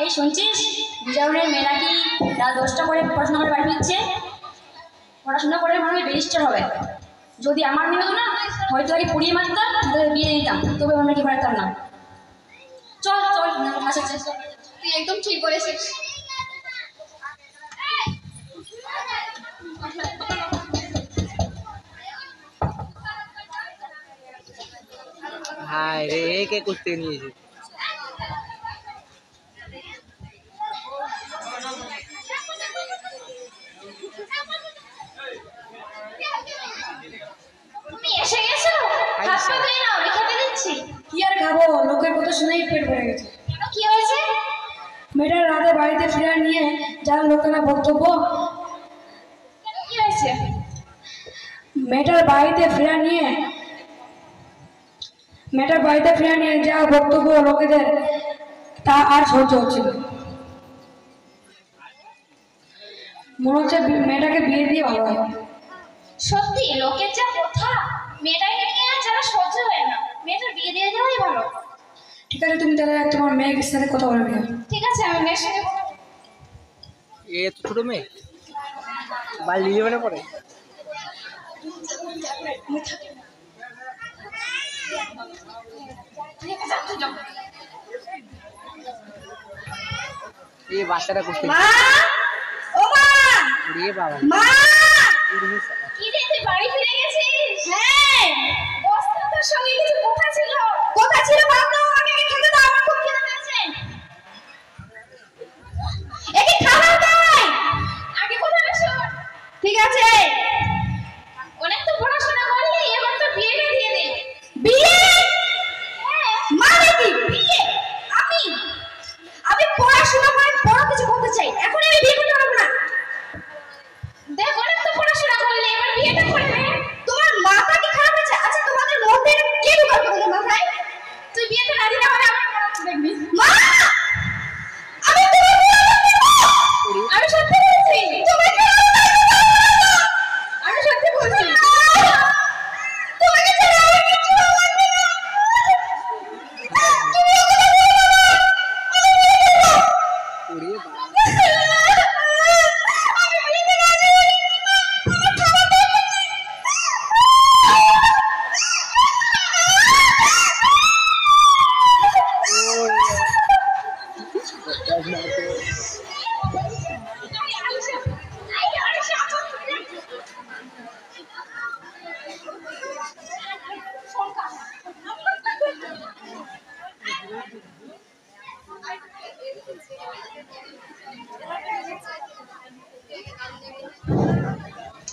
এই শুনছিস বিজয়নের মেয়েরা কি রাত 10টা করে পড়াশোনা করে বাড়ি ফিরছে? পড়াশোনা করে মনে হয় ব্যারিস্টার হবে। যদি আমার মেয়ে হতো না হয়তো আগে পড়িয়ে মারতাম, বিয়ে দিতাম, তবে আমরা কি পারতাম না। চল চল আচ্ছা তুই একদম ঠিক বলেছিস। हाय रे के कुत्ते नहीं है তুমি এসে গেছো? হাত পা ধুয়ে নাও, আমি খেতে দিচ্ছি। কি আর খাবো, লোকের কথা শুনেই পেট ভরে গেছে। কেন, কি হয়েছে? মেয়েটার রাতে বাড়িতে ফিরে নিয়ে যার লোকেরা বক্তব্য। কি হয়েছে? মেয়েটার বাড়িতে ফিরে নিয়ে যা বক্তব্য লোকেদের, তা আর সহ্য হচ্ছিল। মনে হচ্ছে মেয়েটাকে বিয়ে দিয়ে ভালো হয়। সত্যি লোকের যা কথা, মেয়েটাকে নিয়ে আর যারা সহ্য হয় না, মেয়েটার বিয়ে দিয়ে দেওয়াই ভালো। ঠিক আছে, তুমি তাহলে তোমার মেয়ের সাথে কথা বলে নিও। ঠিক আছে, আমি মেয়ের সাথে ये तो छोटो में बाल लिए बने पड़े ये बाচ্চাটা করতে মা, ও মা, রে বাবা মা, কি রে তুই বাড়ি ফিরে গেছিস? হ্যাঁ, বস্তাটার সঙ্গে কিছু কথা ছিল। কথা ছিল বাদ দাও, আগে খেতে দাও, আমার খুব খিদে পেয়েছে। একে খাবার দাও, আগে কথাটা শোন। ঠিক আছে, অনেক তো পড়াশোনা করলি, এবার তো বিয়েটা দিয়ে দে। বিয়ে? মানে কি বিয়ে? আমি পড়াশোনা করে বড় কিছু করতে চাই, এখন আমি বিয়ে করতে পারবো না। দেখ, অনেক তো পড়াশোনা করলে, এবার বিয়েটা করে নে। তোমার মাথা কি খারাপ হয়েছে? আচ্ছা, তোমাদের মধ্যে কে ঢুকাবে তোমাদের মাথায়? তুই বিয়েতে রাজি না হলে আমার খারাপ দেখবি। মা, আমি তোমার আমি সত্যি বলছি, আমি সত্যি বলছি, তোমাকে ছেড়ে আমি কিচ্ছু ভালো লাগবে না। ওরে বাবা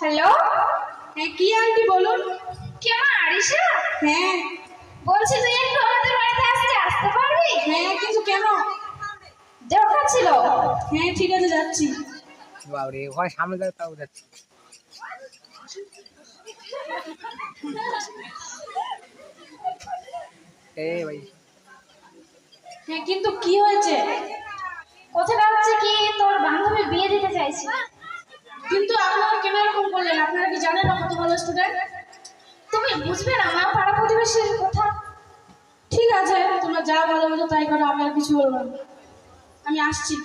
হ্যালো, হ্যাঁ কি আন্টি বলুন। কে মা, আরিশা? হ্যাঁ বলছি তুই একটু আমাদের বাড়িতে আসতে পারবি? হ্যাঁ, কিন্তু কেন? দরকার ছিল। হ্যাঁ ঠিক আছে, যাচ্ছি। বাবা রে, ওখানে সামনে যাও, তাও যাচ্ছে এই ভাই। হ্যাঁ কিন্তু কি হয়েছে? কথাটা হচ্ছে কি, তোর বান্ধবী বিয়ে দিতে চাইছে। কিন্তু আপনারা কেন এরকম করলেন? আপনারা কি জানেন না কত ভালো স্টুডেন্ট? তুমি বুঝবে না মা, পাড়া প্রতিবেশীর কথা। ঠিক আছে, তোমরা যা ভালো মতো তাই করো, আমি আর কিছু বলবো না। আমি আসছি।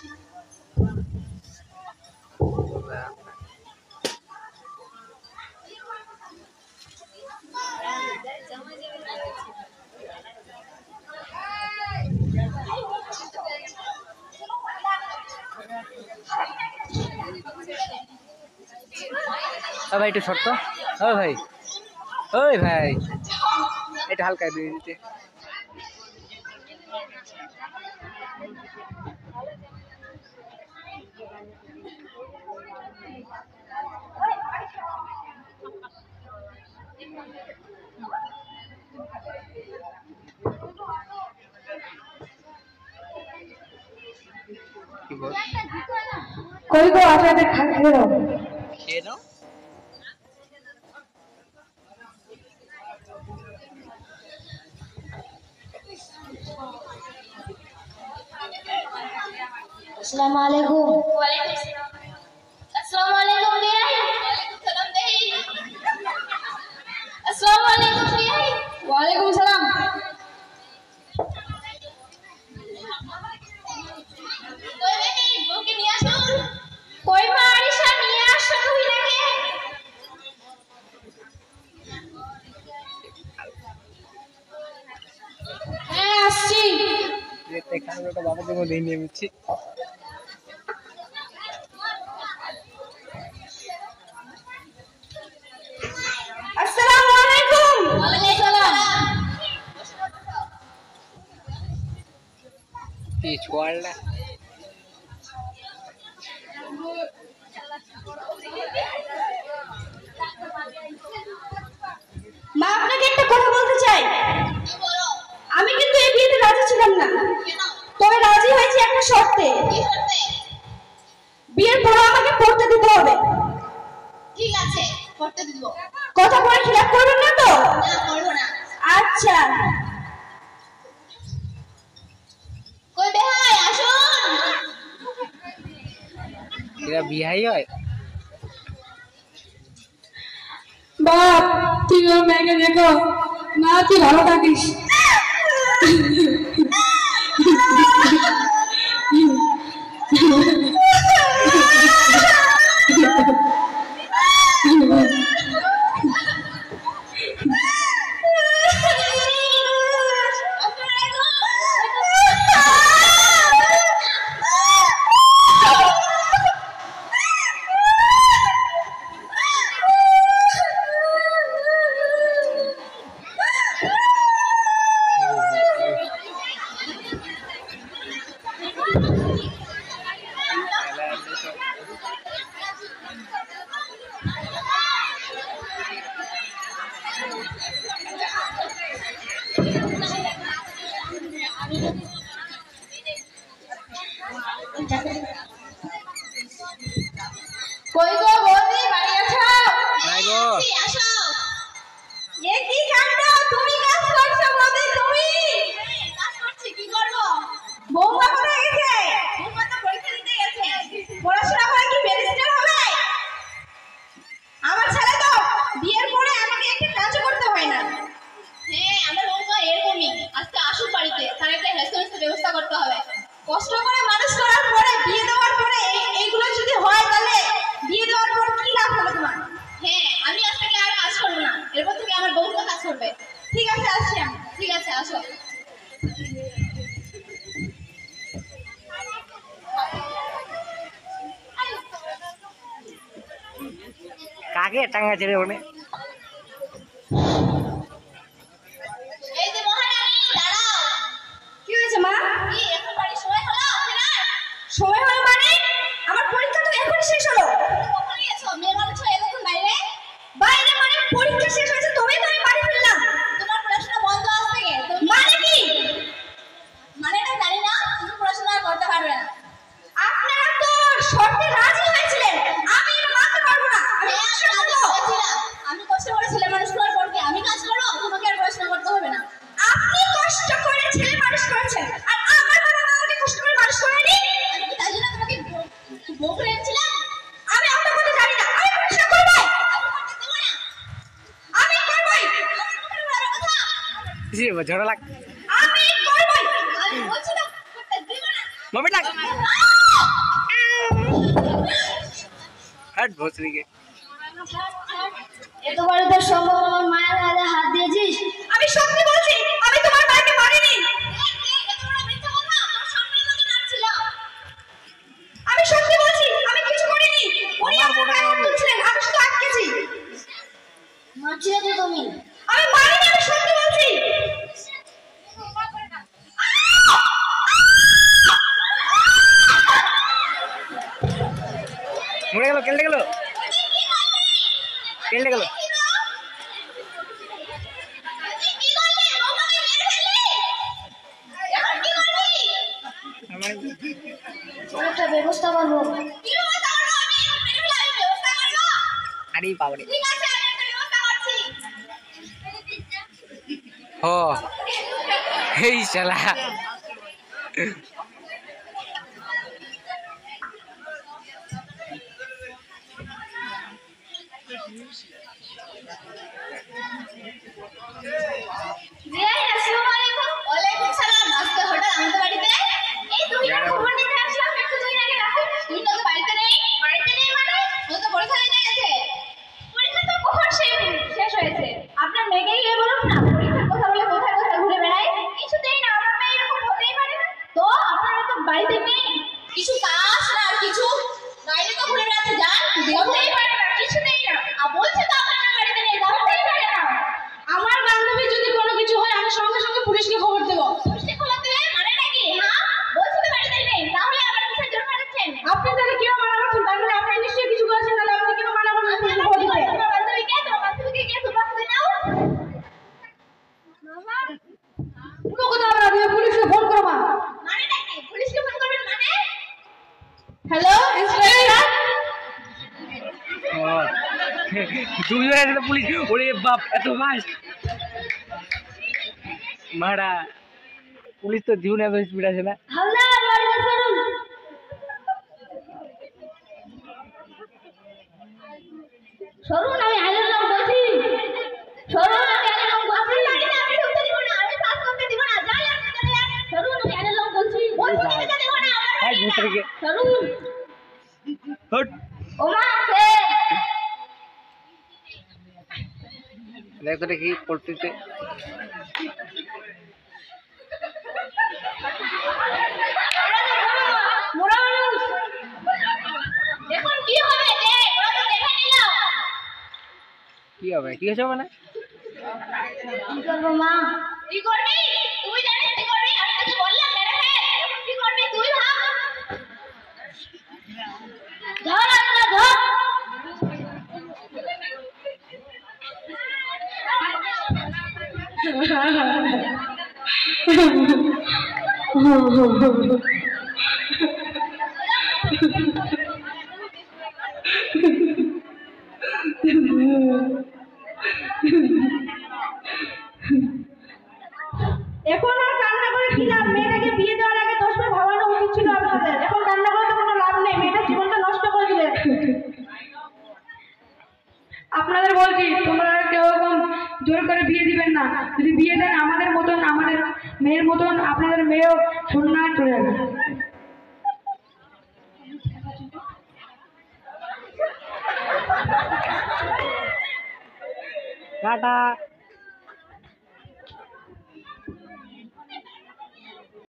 ভাই একটু শর্ত, ওই ভাই, ওই ভাই এটা হালকা দিয়ে দিতে। কি বল? কই গো, আপনাদের খেয়ে দাও। খেয়ে নাও। আসসালামু আলাইকুম। ওয়ালাইকুম আসসালাম। আসসালামু আলাইকুম বিয়াই। ওয়ালাইকুম সালাম দেই। আসসালামু আলাইকুম বিয়াই। ওয়ালাইকুম সালাম। ওটা বাবার জন্য দিয়ে নিয়ে নিচ্ছি। আসসালামু আলাইকুম। ওয়ালাইকুম আসসালাম। কি ছোয়ালটা মা, আপনাকে একটা কথা বলতে চাই। আমি কিন্তু এই বিয়েতে রাজি ছিলাম না, তবে রাজি হয়েছি একটা শর্তে। বিয়ের পর আমাকে পড়তে দিতে হবে। ঠিক আছে, করতে দিব। কথা বলে খিলাপ করবেন না তো? না, করব না। আচ্ছা। কই বেহাই আসুন। এরা বিহাই হয়। বাপ, তুই ওর মেয়েকে দেখো না, তুই ভালো থাকিস। কই গো বৌদি, বাড়ি আছো? নাই গো। আসো। এ কি কাণ্ড, তুমি কাজ করছো বৌদি? তুমি কাজ করছি, কি করব? বৌমা কোথায় গেছে? বৌমা তো পরীক্ষা দিতে গেছে। পড়াশোনা করে কি ব্যারিস্টার হবে? আমার ছেলে তো বিয়ের পরে আমাকে একটা কাজও করতে হয় না। হ্যাঁ, আমার বৌমা এরকমই। আজকে আসুক বাড়িতে, তার একটা হেসের ব্যবস্থা করতে হবে। কষ্ট করে মানুষ করার পরে, বিয়ে দেওয়ার পরে এইগুলো যদি হয়, তাহলে বিয়ে দেওয়ার পর কি লাভ হবে তোমার? হ্যাঁ, আমি আজ থেকে আর কাজ করবো না। এরপর থেকে আমার বৌমা কাজ করবে। ঠিক আছে, আসছি আমি। ঠিক আছে, আসো। কাকে টাঙ্গা ছেড়ে ওনে এই যে মহারানী, দাঁড়াও। কি হয়েছে মা? কি এখন বাড়ির সময় হলো ফেরার? সময় হলো মানে? আমার পরীক্ষা তো এখনই শেষ হলো। কখন গিয়েছো? মেয়ে মানুষ হয়ে এতক্ষণ বাইরে? বাইরে মানে পরীক্ষা শেষ হয়েছে, তবেই তো আমি বাড়ি ফিরলাম। তোমার পড়াশোনা বন্ধ আজ থেকে। তুমি মানে কি? মানেটা জানি না, তুমি পড়াশোনা আর করতে পারবে না। আপনারা তো শর্তে রাজি হয়েছিলেন, আমি এটা মানতে পারবো না। আমি হ্যাঁ, কষ্ট আমি করবো। করেছিলাম। আমি কষ্ট করে ছেলে মানুষ করার পর কি আমি কাজ করবো? তোমাকে আর পড়াশোনা করতে হবে না। আপনি কষ্ট করে ছেলে মানুষ করেছেন, আর আমার বাবা মা আমাকে কষ্ট করে মানুষ করেনি। আমি কি তাই জন্য তোমাকে বউ করে এনেছিলাম? আমি আপনার কথা জানি না, আমি পড়াশোনা করবো। আমি করতে দেবো না। আমি করবোই। আমার মুখের বড় কথা। ঝোড়া লাগ আমি করবোই। আমি বলছি না, করতে দেবো না। মবে লাগ হাট ভোসরিকে এতবারে তো সম্ভব আমার মায়ের হাতে হাত দিয়েছিস। আমি সত্যি বলছি, আমি তোমার মাকে মারিনি। আমি সত্যি বলছি, আমি কিছু করিনি। উনি আমার গায়ে বলছিলেন, আমি শুধু আটকেছি। মারছিলে তো তুমি। আমি মারিনি, আমি সত্যি বলছি। মরে গেল কেটে গেল কেটে গেল একটা ব্যবস্থা করবো। আরে বাবরে ঠিক আছে, আমি একটা ব্যবস্থা করছি। ও এই শালা আসসালামু আলাইকুম। ওয়ালাইকুম সালাম। আজকে হঠাৎ আমাদের বাড়িতে? এই তুমি না খবর নিতে আসলাম, একটু দুই আগে ডাকো। তুমি তো বাড়িতে নেই। বাড়িতে নেই মানে? ও তো পরীক্ষা দিতে গেছে। পরীক্ষা তো কখন শেষ হয়েছে? আপনার মেয়েকে গিয়ে বলুন না, পরীক্ষার কথা বলে কোথায় কোথায় ঘুরে বেড়ায়। কিছুতেই না, আমার মেয়ে এরকম হতেই পারে না। তো বাড়িতে নেই কিছু কাজ না আর কিছু বাইরে তো ঘুরে বেড়াতে যান বলতেই পারে না কিছু নেই না আর বলছে তো আপনার বাড়িতে নেই বলতেই পারে না আমার বান্ধবী যদি কোনো কিছু হয় আমি সঙ্গে সঙ্গে পুলিশকে খবর দেবো পুলিশকে খবর দেবে মানে নাকি হ্যাঁ বলছে তো বাড়িতে নেই তাহলে আবার কিসের জন্য মানাচ্ছেন আপনি তাহলে কেউ মানা করছেন তার মানে আপনি নিশ্চয়ই কিছু করেছেন তাহলে আপনি কেন মানা করছেন পুলিশকে খবর দিতে তোমার বান্ধবীকে কে তোমার সাথে নাও মামা কোনো কথা হবে না, তুমি পুলিশকে ফোন করো মা। মানে নাকি পুলিশকে ফোন করবেন মানে হ্যালো ইন্সপেক্টর তুমি তো পুলিশ, ওরে বাপ এত ফাস্ট মারা, পুলিশ তো জীবনে এত স্পিড আছে না। হাওলার বাড়িতে সরুন সরুন আমি আইলের নাম বলছি সরুন আমি আইলের নাম বলছি বাড়িতে আমি ঢুকতে দিব না আমি কাজ করতে দিব না যাই আপনি চলে যান সরুন আমি আইলের নাম বলছি বলছি ঢুকতে দিব না আমার এই বাড়িতে ভূতরে সরুন হট ওমা সে দেখ তো কি করতেছে। মোরা মানুষ দেখুন কি হবে যে ওরা তো দেখে নিল কি হবে, কি হয়েছে মানে? কি করবো মা কি করবি তুই জানিস কি করবি আমি তোকে বললাম মেরে ফেল এখন কি করবি তুই ভাব ধর আজকে ধর এখন আর কান্না করে কি লাভ? মেয়েটাকে বিয়ে দেওয়ার আগে 10 বার ভাবানো উচিত ছিল আপনাদের। এখন কান্না করে তো কোনো লাভ নেই, মেয়েটার জীবনটা নষ্ট করে দিলেন। আপনাদের বলছি তোমরা কেউ এরকম জোর করে বিয়ে দিবেন না। যদি বিয়ে দেন আমাদের মতন, আমাদের মেয়ের মতন আপনাদের মেয়েও শূন্য চলে যাবে। টাটা।